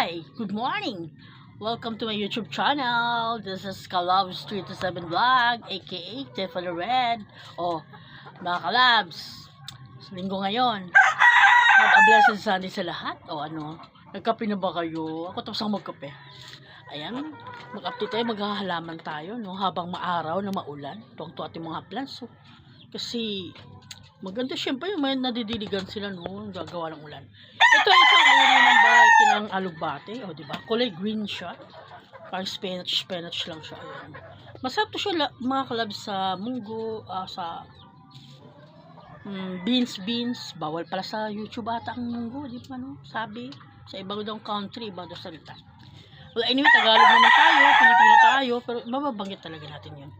Hi! Good morning! Welcome to my YouTube channel. This is Kalabs 327 Vlog, aka Tiffany Red. Mga Kalabs, linggo ngayon. Have a blessed Sunday sa lahat. Nagkape na ba kayo? Ako tapos ako magkape. Ayan, mag-update tayo, maghahalaman tayo, no? Habang maaraw na maulan. Tuwang-tuwa ating mga plants, kasi maganda syempre may nadidiligan sila, no? Gagawa ng ulan. Ito ay isang uri ng variety ng alugbate, di ba? Kulay green siya. Parang spinach lang siya. Ayan. Masarap to siya, mga Kalabs, sa munggo, sa beans. Bawal pala sa YouTube ata ang munggo, di ba, no? Sabi, sa ibang daw country, ibang daw salita. Well, anyway, Tagalog naman tayo, Pilipino tayo, pero mababanggit talaga natin yun.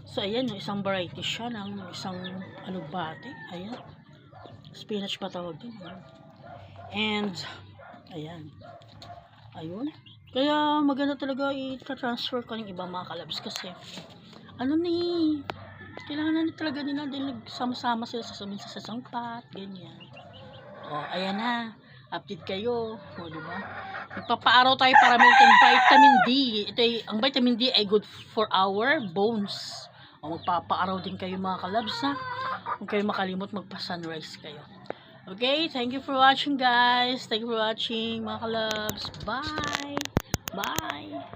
So, ayan, isang variety siya ng isang alugbate. Ayan. Spinach pa tawag din. And, ayan. Ayun. Kaya, maganda talaga i-transfer ko ng ibang mga Kalabs kasi, kailangan na talaga nila din nagsama-sama sila sa isang pot, ganyan. Ayan na. Update kayo. Diba? Magpapaaraw tayo para meron vitamin D. Ang vitamin D ay good for our bones. Magpapaaraw din kayo, mga Kalabs, ha? Huwag kayo makalimot, magpa-sunrise kayo. Okay? Thank you for watching, guys. Thank you for watching, mga Kalabs. Bye! Bye!